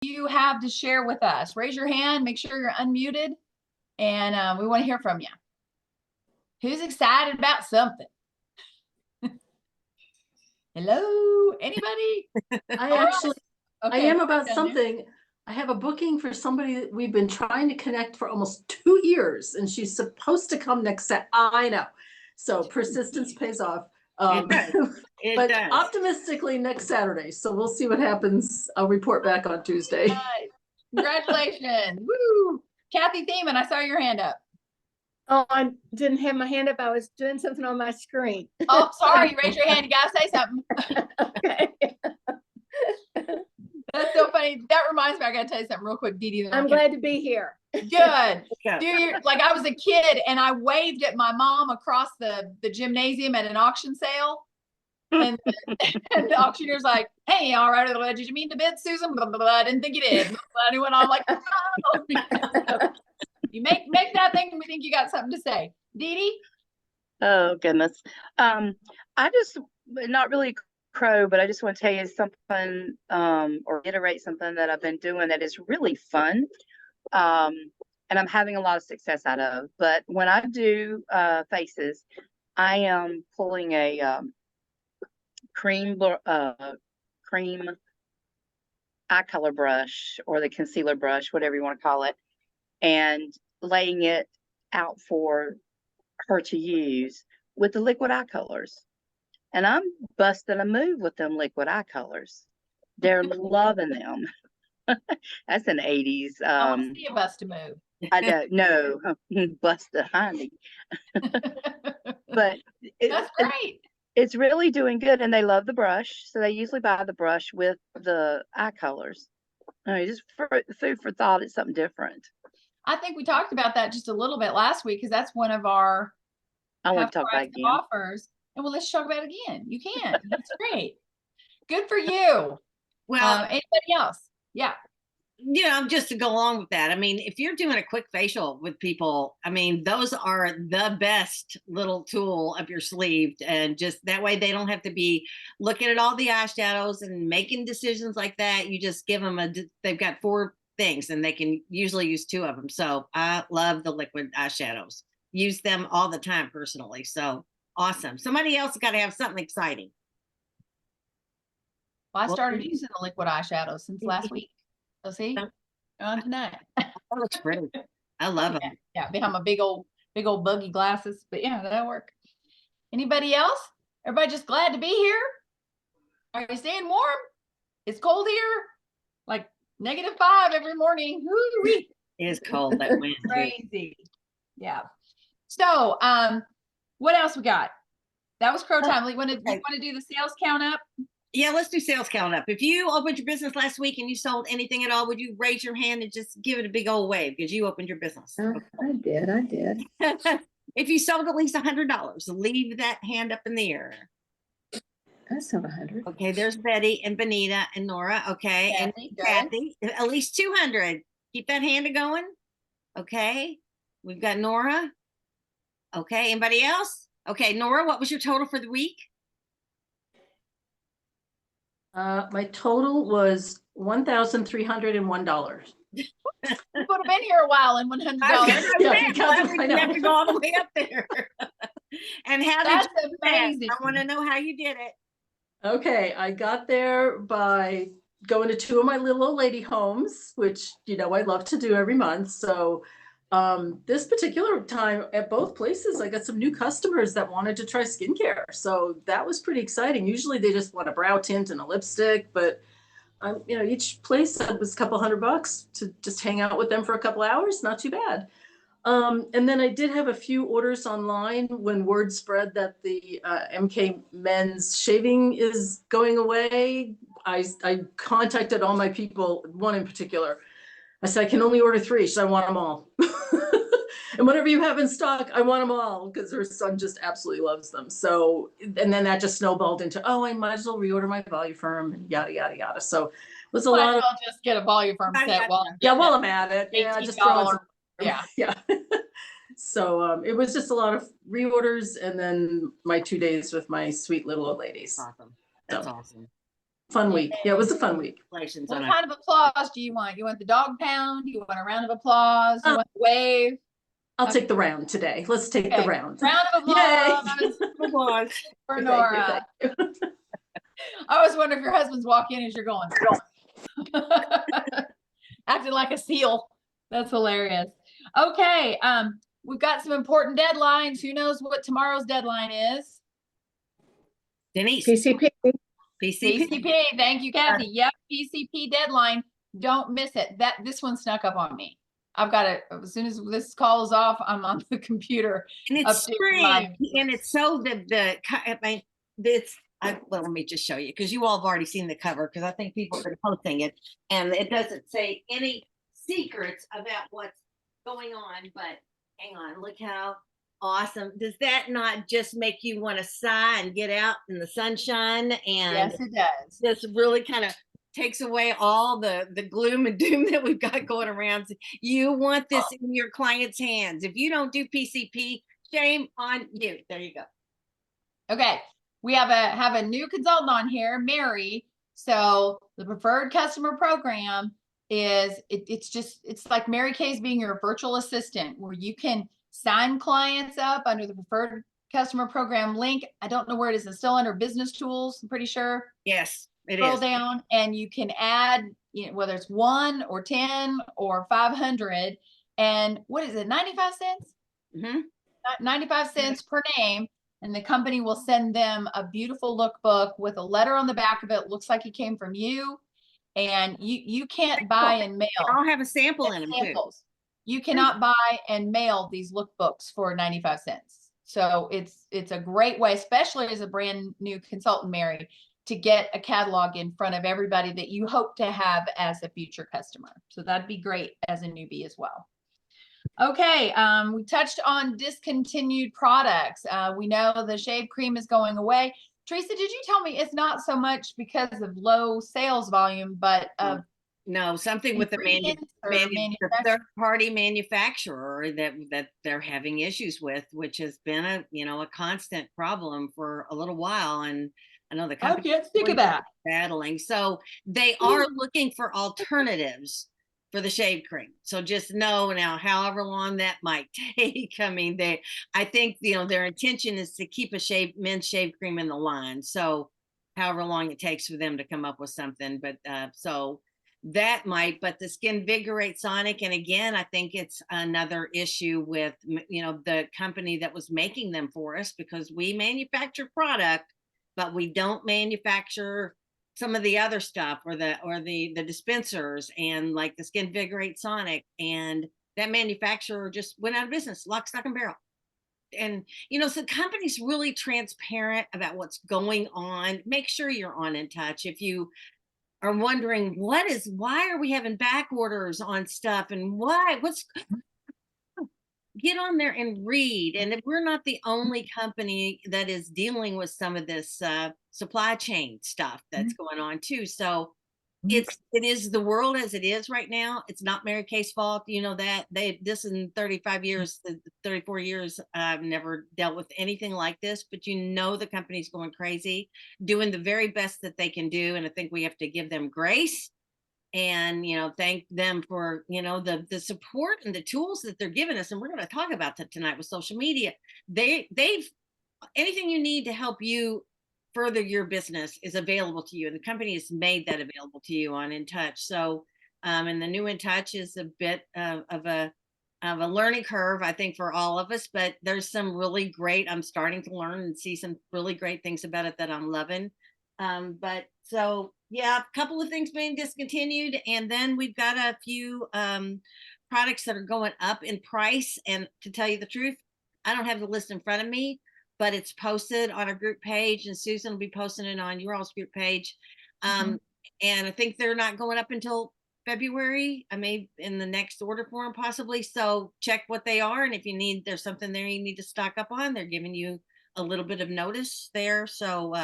you have to share with us? Raise your hand, make sure you're unmuted, and we want to hear from you. Who's excited about something? Hello, anybody? I am about something. I have a booking for somebody that we've been trying to connect for almost 2 years, and she's supposed to come next set. I know. So persistence pays off. But optimistically next Saturday. So we'll see what happens. I'll report back on Tuesday. Nice. Congratulations. Woo! Kathy Thiemann, I saw your hand up. Oh, I didn't have my hand up. I was doing something on my screen. Oh, sorry. Raise your hand. You got to say something. Okay. That's so funny. That reminds me, I got to tell you something real quick, Dee Dee. I'm glad to be here. Good. Like I was a kid and I waved at my mom across the gymnasium at an auction sale. And the auctioneer's like, hey, all right, did you mean to bid, Susan? Blah, blah, blah. I didn't think you did. And went on like, oh. You make that thing and we think you got something to say. Dee Dee? Oh, goodness. I just, not really crow, but I just want to tell you something or reiterate something that I've been doing that is really fun. And I'm having a lot of success out of. But when I do faces, I am pulling a cream eye color brush or the concealer brush, whatever you want to call it, and laying it out for her to use with the liquid eye colors. And I'm busting a move with them liquid eye colors. They're loving them. That's an 80s. I want to see a bust a move. I don't know. Bust a honey. But that's great. It's really doing good, and they love the brush, so they usually buy the brush with the eye colors. Just food for thought. It's something different. I think we talked about that just a little bit last week because that's one of our offers. And well, let's talk about it again. You can. That's great. Good for you. Well, anybody else? Yeah. Just to go along with that, I mean, if you're doing a quick facial with people, I mean, those are the best little tool up your sleeve. And just that way they don't have to be looking at all the eyeshadows and making decisions like that. You just give them they've got 4 things and they can usually use 2 of them. So I love the liquid eyeshadows. Use them all the time personally. So awesome. Somebody else has got to have something exciting. Well, I started using the liquid eyeshadow since last week. So see, on tonight. That looks pretty. I love them. Yeah, behind my big old buggy glasses. But yeah, that'll work. Anybody else? Everybody just glad to be here? Are you staying warm? It's cold here. Like -5 every morning. It is cold. That wind. Crazy. Yeah. So what else we got? That was crow time. You want to do the sales count up? Yeah, let's do sales count up. If you opened your business last week and you sold anything at all, would you raise your hand and just give it a big old wave because you opened your business? I did. If you sold at least $100, leave that hand up in the air. I sold 100. Okay, there's Betty and Benita and Nora. Okay, Kathy, and Kathy, at least 200. Keep that hand going. Okay, we've got Nora. Okay, anybody else? Okay, Nora, what was your total for the week? My total was $1,301. You would have been here a while and $100. I have to go all the way up there. And how did you do that? I want to know how you did it. Okay, I got there by going to 2 of my little old lady homes, which I love to do every month. So this particular time at both places, I got some new customers that wanted to try skincare. So that was pretty exciting. Usually they just want a brow tint and a lipstick, but each place was a couple $100 to just hang out with them for a couple hours. Not too bad. And then I did have a few orders online when word spread that the MK men's shaving is going away. I contacted all my people, one in particular. I said, I can only order 3. So I want them all. And whatever you have in stock, I want them all because her son just absolutely loves them. So, and then that just snowballed into, I might as well reorder my Voluform and yada, yada, yada. So it was a lot of. Just get a Voluform set. While I'm at it. Yeah, just throw Yeah. So it was just a lot of reorders and then my 2 days with my sweet little old ladies. Awesome. That's awesome. Fun week. Yeah, it was a fun week. Congratulations What on kind of applause do you want? You want the dog pound? You want a round of applause? You want the wave? I'll take the round today. Let's take the Okay. round. Round of Yay. applause for Thank you, Nora. thank you. I always wonder if your husband's walking as you're going. Acting like a seal. That's hilarious. Okay. We've got some important deadlines. Who knows what tomorrow's deadline is? Denise. PCP. PCP. Thank you, Kathy. Yep. PCP deadline. Don't miss it. This one snuck up on me. I've got it. As soon as this call is off, I'm on the computer. And it's updating my- spring, and it's so well, let me just show you, because you all have already seen the cover, because I think people are posting it, and it doesn't say any secrets about what's going on, but hang on, look how awesome. Does that not just make you want to sigh and get out in the sunshine? And Yes, it does. this really kind of takes away all the gloom and doom that we've got going around. You want this in your client's hands. If you don't do PCP, shame on you. There you go. Okay. We have a new consultant on here, Mary. So the preferred customer program is it's like Mary Kay's being your virtual assistant, where you can sign clients up under the preferred customer program link. I don't know where it is. It's still under business tools, I'm pretty sure. Yes, it Scroll is. down and you can add, whether it's 1 or 10 or 500. And what is it? 95 cents? Mm-hmm. 95 cents per name. And the company will send them a beautiful lookbook with a letter on the back of it. Looks like it came from you. And you can't buy and mail. I'll have a sample in them too. You cannot buy and mail these lookbooks for 95 cents. So it's a great way, especially as a brand new consultant, Mary, to get a catalog in front of everybody that you hope to have as a future customer. So that'd be great as a newbie as well. Okay, we touched on discontinued products. We know the shave cream is going away. Teresa, did you tell me it's not so much because of low sales volume, but no, something with the third-party manufacturer that they're having issues with, which has been a constant problem for a little while, and I know the company can't think of that. Battling, so they are looking for alternatives for the shave cream. So just know now, however long that might take. I mean, I think their intention is to keep a men's shave cream in the line. So however long it takes for them to come up with something, but so that might. But the Skin Vigorate Sonic, and again, I think it's another issue with the company that was making them for us, because we manufacture product, but we don't manufacture some of the other stuff, or the dispensers, and like the Skin Vigorate Sonic, and that manufacturer just went out of business, lock, stock, and barrel. And so the company's really transparent about what's going on. Make sure you're on In Touch. If you are wondering why are we having back orders on stuff, and get on there and read. And if we're not the only company that is dealing with some of this supply chain stuff that's going on too. So it is the world as it is right now. It's not Mary Kay's fault. That this in 34 years, I've never dealt with anything like this, but the company's going crazy, doing the very best that they can do. And I think we have to give them grace and thank them for the support and the tools that they're giving us. And we're going to talk about that tonight with social media. They've anything you need to help you further your business is available to you, and the company has made that available to you on In Touch. So and the new In Touch is a bit of a learning curve, I think, for all of us, but there's some really great, I'm starting to learn and see some really great things about it that I'm loving. But so yeah, a couple of things being discontinued, and then we've got a few products that are going up in price. And to tell you the truth, I don't have the list in front of me, but it's posted on our group page, and Susan will be posting it on your all's group page. And I think they're not going up until February. I may in the next order form possibly. So check what they are, and if there's something there you need to stock up on, they're giving you a little bit of notice there. So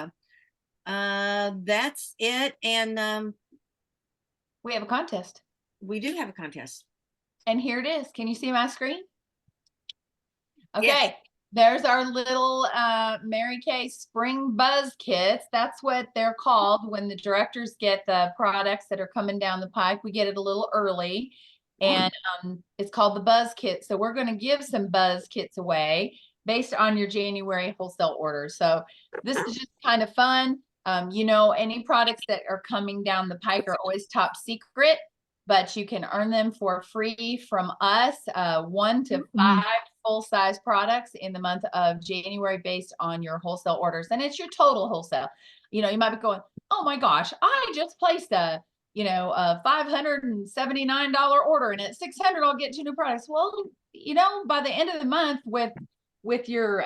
that's it. And we have a contest. We do have a contest, and here it is. Can you see my screen? Okay. Yes. There's our little Mary Kay spring buzz kits. That's what they're called when the directors get the products that are coming down the pike. We get it a little early, and it's called the buzz kit. So we're going to give some buzz kits away based on your January wholesale order. So this is just kind of fun. You know, any products that are coming down the pike are always top secret, but you can earn them for free from us, 1 to 5 full-size products in the month of January based on your wholesale orders. And it's your total wholesale. You know, you might be going, oh my gosh, I just placed a $579 order, and at $600 I'll get 2 new products. Well, you know, by the end of the month with your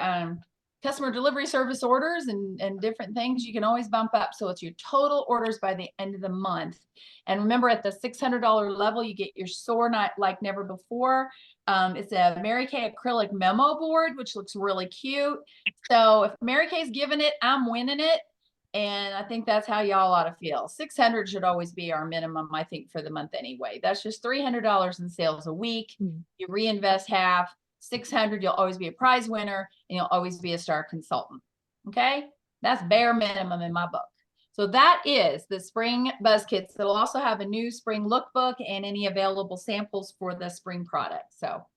customer delivery service orders and different things, you can always bump up. So it's your total orders by the end of the month. And remember, at the $600 level, you get your soar night like never before. It's a Mary Kay acrylic memo board, which looks really cute. So if Mary Kay's giving it, I'm winning it. And I think that's how y'all ought to feel. 600 should always be our minimum, I think, for the month anyway. That's just $300 in sales a week. You reinvest half. 600, you'll always be a prize winner, and you'll always be a star consultant. Okay, that's bare minimum in my book. So that is the spring buzz kits. It'll also have a new spring lookbook and any available samples for the spring product. So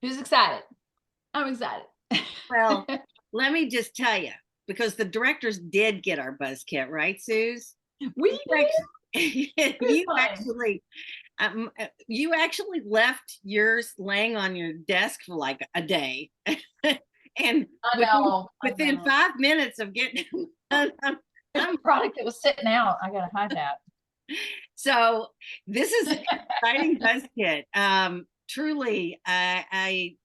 who's excited? I'm excited. Well, let me just tell you, because the directors did get our buzz kit, right, Suze? We you actually left yours laying on your desk for like a day. And within 5 minutes of getting some product that was sitting out, I gotta hide that. So this is an exciting buzz kit. Truly, I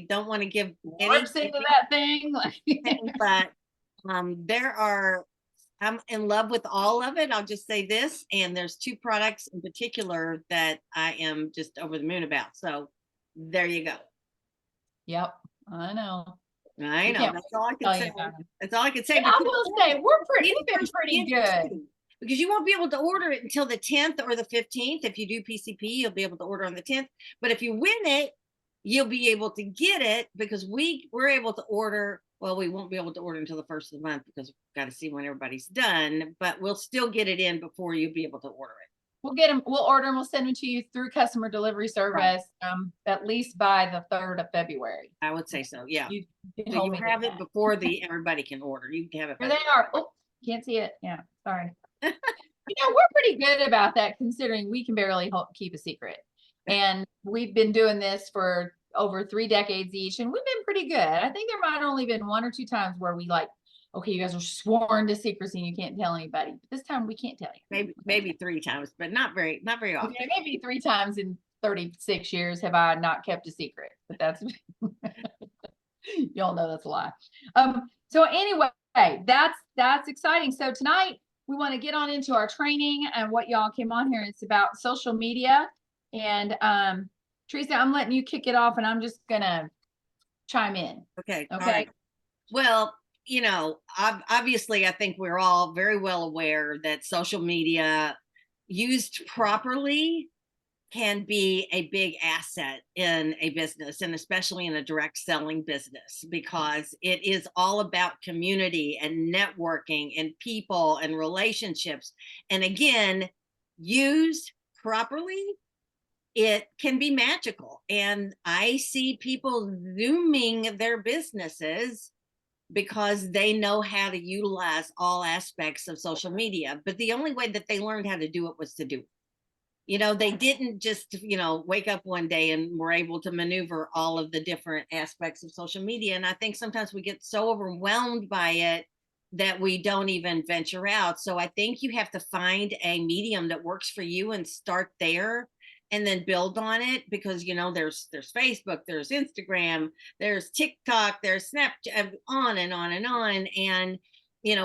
don't want to give anything to that thing, but I'm in love with all of it. I'll just say this, and there's 2 products in particular that I am just over the moon about. So there you go. Yep, I know. That's all I can say. That's all I can say. I will say we've been pretty good. Because you won't be able to order it until the 10th or the 15th. If you do PCP, you'll be able to order on the 10th. But if you win it, you'll be able to get it, because we're able to order. Well, we won't be able to order until the 1st of the month because we've got to see when everybody's done, but we'll still get it in before you'll be able to order it. We'll get them, we'll order them, we'll send them to you through customer delivery service, at least by the 3rd of February. I would say so, yeah. You have it before everybody can order. You can have it. Here they are. Oh, can't see it. Yeah, sorry. You know, we're pretty good about that, considering we can barely keep a secret. And we've been doing this for over 3 decades each, and we've been pretty good. I think there might have only been 1 or 2 times where we like, okay, you guys are sworn to secrecy and you can't tell anybody. But this time we can't tell you. Maybe 3 times, but not very often. Okay, maybe 3 times in 36 years have I not kept a secret, but that's y'all know that's a lie. So anyway, that's exciting. So tonight we want to get on into our training and what y'all came on here. It's about social media, and Teresa, I'm letting you kick it off, and I'm just gonna chime in. Okay. Okay. Well, you know, obviously, I think we're all very well aware that social media used properly can be a big asset in a business, and especially in a direct selling business, because it is all about community and networking and people and relationships. And again, used properly, it can be magical. And I see people zooming their businesses because they know how to utilize all aspects of social media. But the only way that they learned how to do it was to do it. You know, they didn't just, wake up one day and were able to maneuver all of the different aspects of social media. And I think sometimes we get so overwhelmed by it that we don't even venture out. So I think you have to find a medium that works for you and start there, and then build on it, because there's Facebook, there's Instagram, there's TikTok, there's Snapchat, on and on and on. And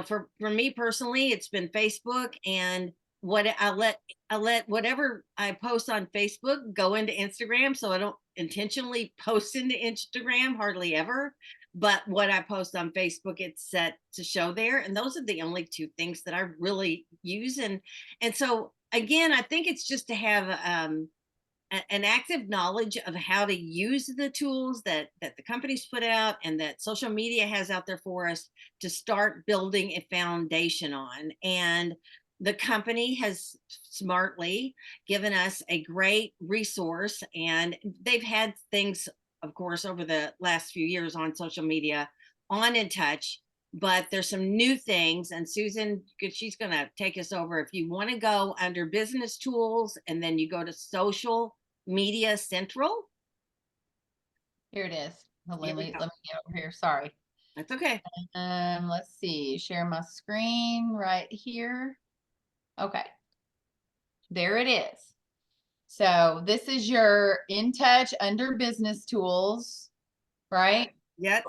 for me personally, it's been Facebook, and what I let whatever I post on Facebook go into Instagram. So I don't intentionally post into Instagram hardly ever, but what I post on Facebook, it's set to show there. And those are the only 2 things that I really use. And so again, I think it's just to have an active knowledge of how to use the tools that the companies put out and that social media has out there for us to start building a foundation on. And the company has smartly given us a great resource, and they've had things, of course, over the last few years on social media on In Touch, but there's some new things. And Susan, she's going to take us over. If you want to go under business tools and then you go to social media central. Here it is. Oh, Here let we me go. get over here. Sorry. That's okay. Let's see. Share my screen right here. Okay. There it is. So this is your In Touch under business tools, right? Yep.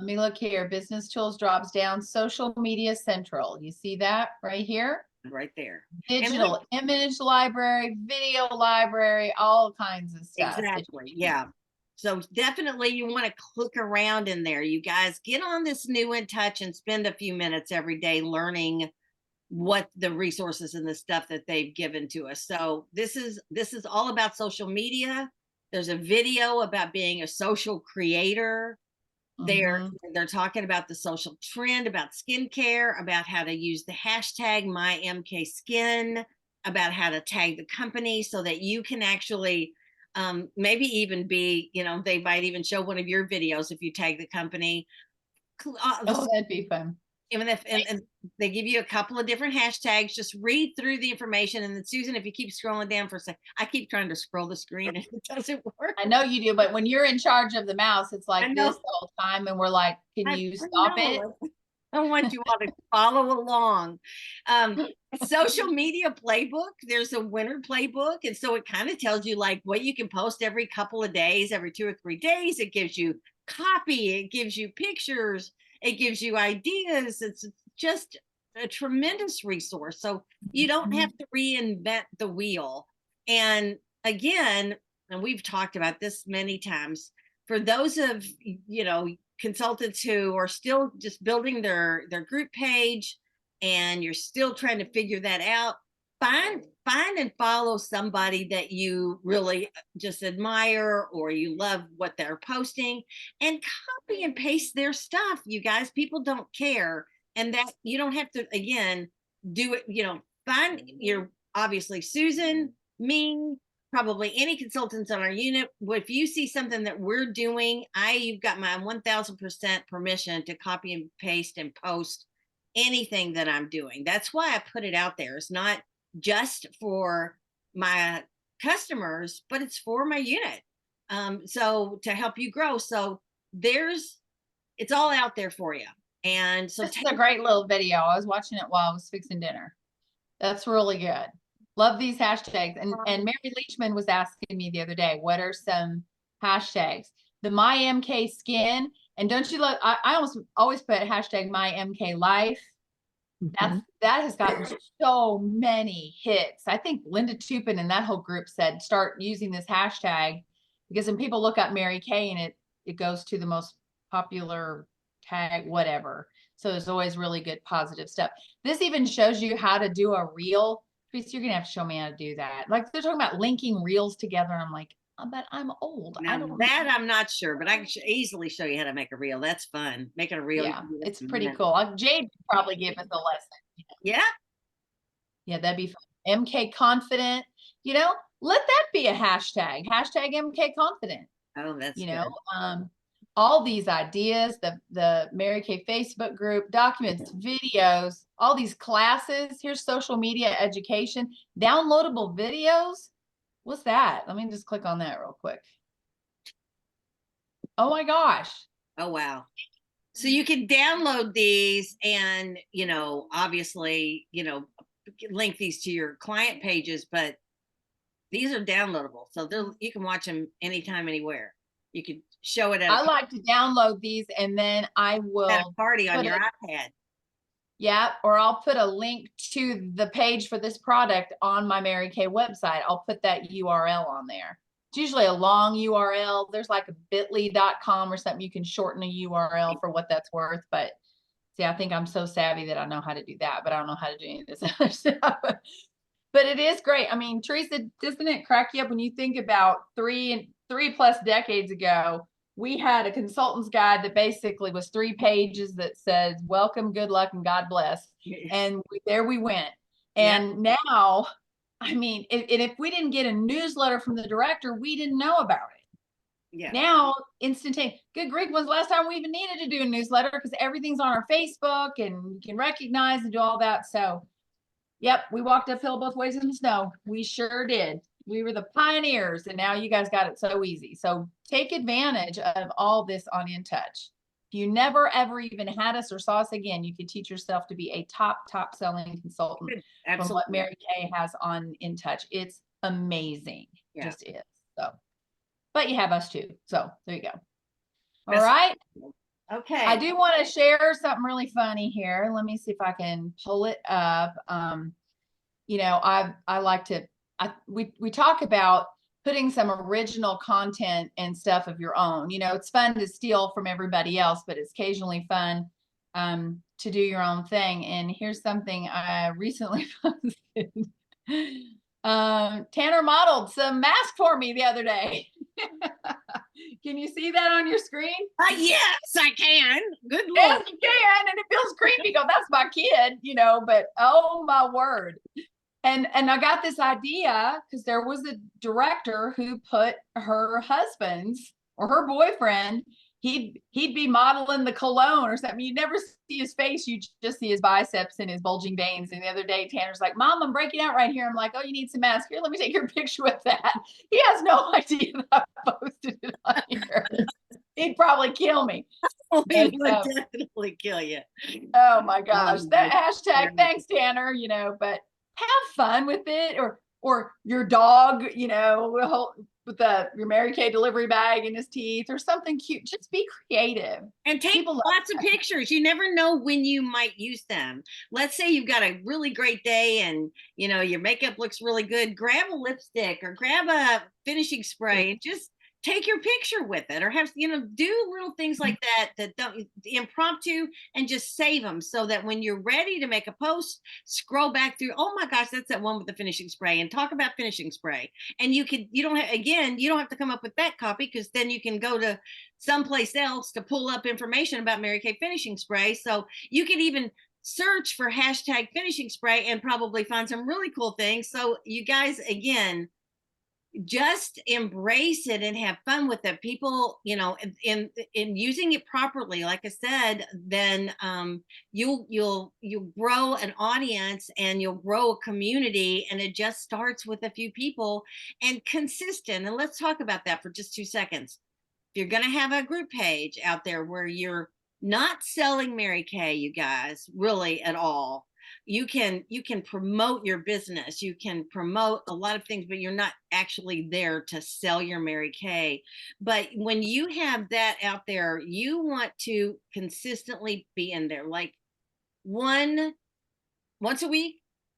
Let me look here. Business tools drops down, social media central. You see that right here? Right there. Digital image library, video library, all kinds of stuff. Exactly. Yeah. So definitely you want to click around in there. You guys get on this new In Touch and spend a few minutes every day learning what the resources and the stuff that they've given to us. So this is all about social media. There's a video about being a social creator. They're talking about the social trend, about skincare, about how to use the hashtag #MyMKSkin, about how to tag the company so that you can actually maybe even be, they might even show one of your videos if you tag the company. Oh, that'd be fun. Even if and they give you a couple of different hashtags, just read through the information. And then Susan, if you keep scrolling down for a second, I keep trying to scroll the screen and it doesn't work. I know you do, but when you're in charge of the mouse, it's like know. this the whole time, and we're like, can you stop it? I want you all to follow along. Social media playbook, there's a winter playbook. And so it kind of tells you like what you can post every couple of days, every 2 or 3 days. It gives you copy, it gives you pictures, it gives you ideas. It's just a tremendous resource. So you don't have to reinvent the wheel. And again, and we've talked about this many times, for those of, consultants who are still just building their group page and you're still trying to figure that out, find and follow somebody that you really just admire or you love what they're posting and copy and paste their stuff. You guys, people don't care. And that you don't have to, again, do it, find your, obviously Susan, me, probably any consultants on our unit. If you see something that we're doing, you've got my 1000% permission to copy and paste and post anything that I'm doing. That's why I put it out there. It's not just for my customers, but it's for my unit. So to help you grow. So it's all out there for you. And so this is a great little video. I was watching it while I was fixing dinner. That's really good. Love these hashtags. And Mary Leachman was asking me the other day, what are some hashtags? The #MyMKSkin. And don't you look, I always put hashtag #MKLife. That has gotten so many hits. I think Linda Tupin and that whole group said, start using this hashtag because when people look up Mary Kay and it goes to the most popular tag, whatever. So there's always really good positive stuff. This even shows you how to do a reel. Chris, you're gonna have to show me how to do that. Like they're talking about linking reels together. I'm like, but I'm old. Now I don't that I'm not sure, but I can easily show you how to make a reel. That's fun. Making a reel. Yeah, it's pretty cool. Jade probably gave us a lesson. Yeah. Yeah, that'd be fun. MK Confident, let that be a hashtag. Hashtag MK Confident. Oh, that's good. All these ideas, the Mary Kay Facebook group, documents, videos, all these classes. Here's social media education, downloadable videos. What's that? Let me just click on that real quick. Oh my gosh. Oh, wow. So you can download these and, obviously, link these to your client pages, but these are downloadable. So you can watch them anytime, anywhere. You can show it at I like to download these and then I will at a party on your iPad. Yeah, or I'll put a link to the page for this product on my Mary Kay website. I'll put that URL on there. It's usually a long URL. There's like a bit.ly.com or something. You can shorten a URL for what that's worth. But see, I think I'm so savvy that I know how to do that, but I don't know how to do any of this other stuff. But it is great. I mean, Teresa, doesn't it crack you up when you think about 3+ decades ago, we had a consultant's guide that basically was 3 pages that says, welcome, good luck, and God bless. And there we went. And now, I mean, if we didn't get a newsletter from the director, we didn't know about it. Yeah. Now, instantaneous. Good grief, when's the last time we even needed to do a newsletter? Because everything's on our Facebook and you can recognize and do all that. So, yep, we walked uphill both ways in the snow. We sure did. We were the pioneers, and now you guys got it so easy. So take advantage of all this on InTouch. If you never ever even had us or saw us again, you could teach yourself to be a top selling consultant from what Mary Kay has on InTouch. It's amazing. Just is. So, but you have us too. So there you go. All right. Okay. I do want to share something really funny here. Let me see if I can pull it up. You know, I like to, we talk about putting some original content and stuff of your own. You know, it's fun to steal from everybody else, but it's occasionally fun to do your own thing. And here's something I recently posted. Tanner modeled some mask for me the other day. Can you see that on your screen? Yes, I can. Good Lord. Yes, you can. And it feels creepy. Go, that's my kid, you know, but oh my word. And I got this idea because there was a director who put her husband's or her boyfriend, he'd be modeling the cologne or something. You never see his face. You just see his biceps and his bulging veins. And the other day, Tanner's like, Mom, I'm breaking out right here. I'm like, oh, you need some mask. Here, let me take your picture with that. He has no idea that I posted it on here. He'd probably kill me. He would definitely kill you. Oh my gosh. That hashtag, thanks, Tanner, you know, but have fun with it. Or your dog, you know, with your Mary Kay delivery bag in his teeth or something cute. Just be creative. And take lots of pictures. You never know when you might use them. Let's say you've got a really great day and, you know, your makeup looks really good. Grab a lipstick or grab a finishing spray and just take your picture with it, or have, you know, do little things like that don't impromptu, and just save them so that when you're ready to make a post, scroll back through, oh my gosh, that's that one with the finishing spray, and talk about finishing spray. And you don't have to come up with that copy, because then you can go to someplace else to pull up information about Mary Kay finishing spray. So you can even search for hashtag finishing spray and probably find some really cool things. So you guys, again, just embrace it and have fun with it. People, you know, in using it properly, like I said, then you'll grow an audience and you'll grow a community, and it just starts with a few people and consistent. And let's talk about that for just 2 seconds. If you're going to have a group page out there where you're not selling Mary Kay, you guys, really at all, you can promote your business, you can promote a lot of things, but you're not actually there to sell your Mary Kay. But when you have that out there, you want to consistently be in there, like once a week,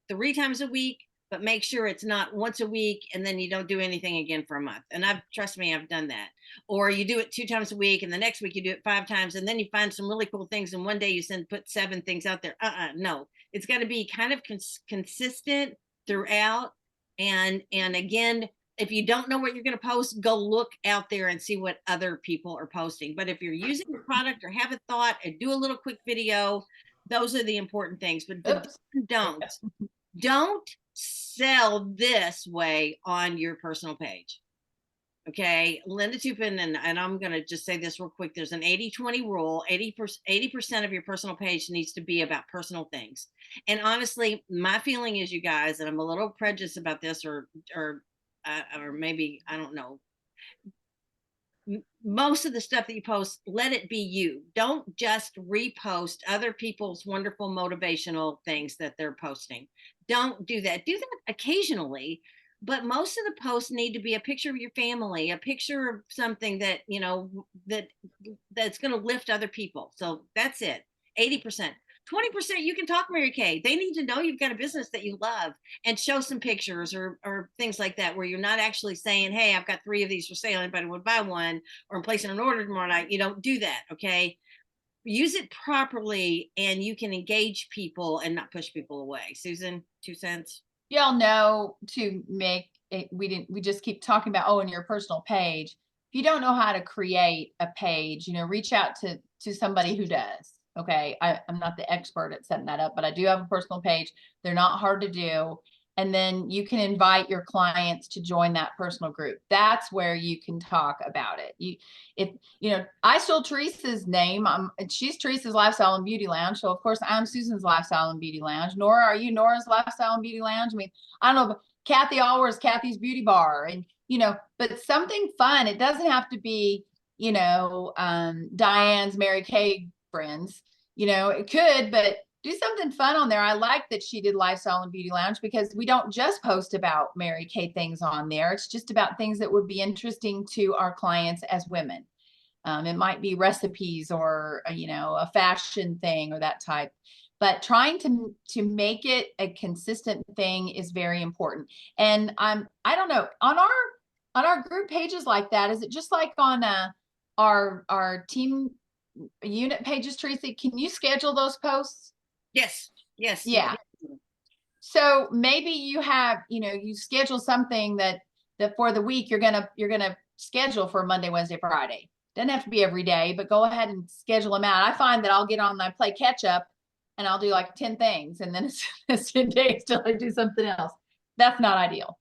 3 times a week, but make sure it's not once a week and then you don't do anything again for a month. And trust me, I've done that. Or you do it 2 times a week and the next week you do it 5 times, and then you find some really cool things, and one day you put 7 things out there. No, it's got to be kind of consistent throughout. And again, if you don't know what you're going to post, go look out there and see what other people are posting. But if you're using the product or have a thought and do a little quick video, those are the important things. But don't sell this way on your personal page. Okay, Linda Tupin, and I'm going to just say this real quick. There's an 80-20 rule. 80% of your personal page needs to be about personal things. And honestly, my feeling is, you guys, and I'm a little prejudiced about this, or maybe, I don't know, most of the stuff that you post, let it be you. Don't just repost other people's wonderful motivational things that they're posting. Don't do that. Do that occasionally, but most of the posts need to be a picture of your family, a picture of something that, you know, that's going to lift other people. So that's it. 80%. 20%, you can talk Mary Kay. They need to know you've got a business that you love, and show some pictures or things like that, where you're not actually saying, hey, I've got 3 of these for sale, anybody would buy one, or I'm placing an order tomorrow night. You don't do that. Okay. Use it properly, and you can engage people and not push people away. Susan, 2 cents. y'all know to make it, we just keep talking about, oh, in your personal page. If you don't know how to create a page, reach out to somebody who does. Okay. I'm not the expert at setting that up, but I do have a personal page. They're not hard to do. And then you can invite your clients to join that personal group. That's where you can talk about it. I stole Teresa's name. She's Teresa's Lifestyle and Beauty Lounge. So of course I'm Susan's Lifestyle and Beauty Lounge. Nora, are you Nora's Lifestyle and Beauty Lounge? I mean, I don't know, but Kathy Allworth's Kathy's Beauty Bar, and but something fun. It doesn't have to be, Diane's Mary Kay friends. It could, but do something fun on there. I like that she did Lifestyle and Beauty Lounge because we don't just post about Mary Kay things on there. It's just about things that would be interesting to our clients as women. It might be recipes or, a fashion thing or that type. But trying to make it a consistent thing is very important. And I don't know, on our group pages like that, is it just like on our team unit pages, Teresa? Can you schedule those posts? Yes. Yeah. So maybe you have, you schedule something that for the week you're gonna schedule for Monday, Wednesday, Friday. Doesn't have to be every day, but go ahead and schedule them out. I find that I'll get on, I play catch up, and I'll do like 10 things, and then it's 10 days till I do something else. That's not ideal.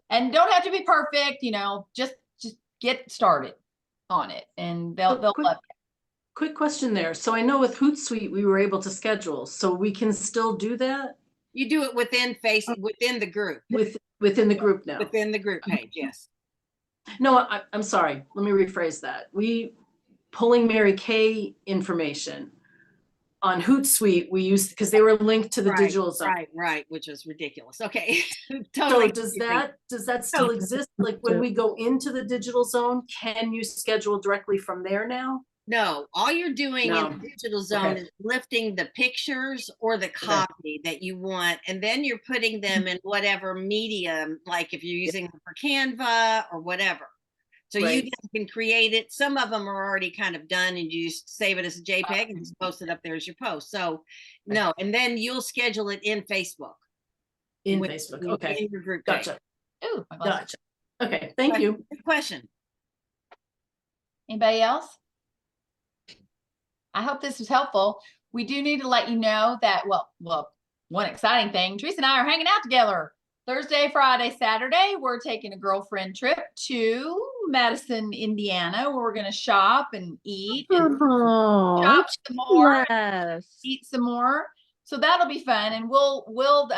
And don't have to be perfect, just get started on it, and they'll love it. Quick question there. So I know with Hootsuite, we were able to schedule, so we can still do that? You do it within within the group. Within the group now? Within the group page, yes. No, I'm sorry. Let me rephrase that. Pulling Mary Kay information on Hootsuite, we used, because they were linked to the digital zone. Right, which is ridiculous. Okay. Totally. So does that still exist? Like when we go into the digital zone, can you schedule directly from there now? No, all you're doing in the digital zone is lifting the pictures or the copy that you want, and then you're putting them in whatever medium, like if you're using them for Canva or whatever. So you can create it. Some of them are already kind of done, and you just save it as a JPEG and just post it up there as your post. So no, and then you'll schedule it in Facebook. In Facebook, okay. In your group Gotcha. page. Ooh, Gotcha. Okay, thank you. Good question. Anybody else? I hope this was helpful. We do need to let you know that, well, one exciting thing, Teresa and I are hanging out together Thursday, Friday, Saturday. We're taking a girlfriend trip to Madison, Indiana, where we're going to shop and eat and shop some more, eat some more. So that'll be fun. And we'll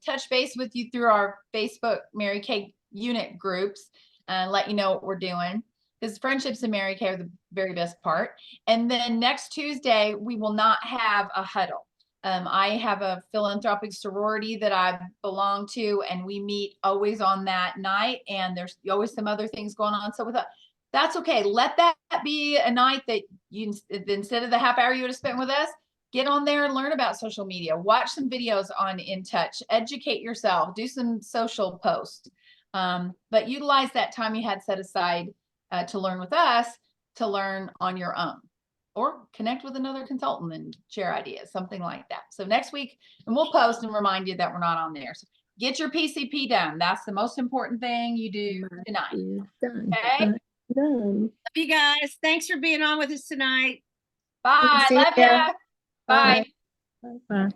touch base with you through our Facebook Mary Kay unit groups and let you know what we're doing. Because friendships and Mary Kay are the very best part. And then next Tuesday, we will not have a huddle. I have a philanthropic sorority that I belong to, and we meet always on that night. And there's always some other things going on. So that's okay. Let that be a night that you, instead of the half hour you would have spent with us, get on there and learn about social media. Watch some videos on In Touch. Educate yourself. Do some social posts. But utilize that time you had set aside to learn with us, to learn on your own, or connect with another consultant and share ideas, something like that. So next week, and we'll post and remind you that we're not on there. So get your PCP done. That's the most important thing you do tonight. Okay? Done. Love you guys. Thanks for being on with us tonight. Bye. Love ya. Bye. Bye.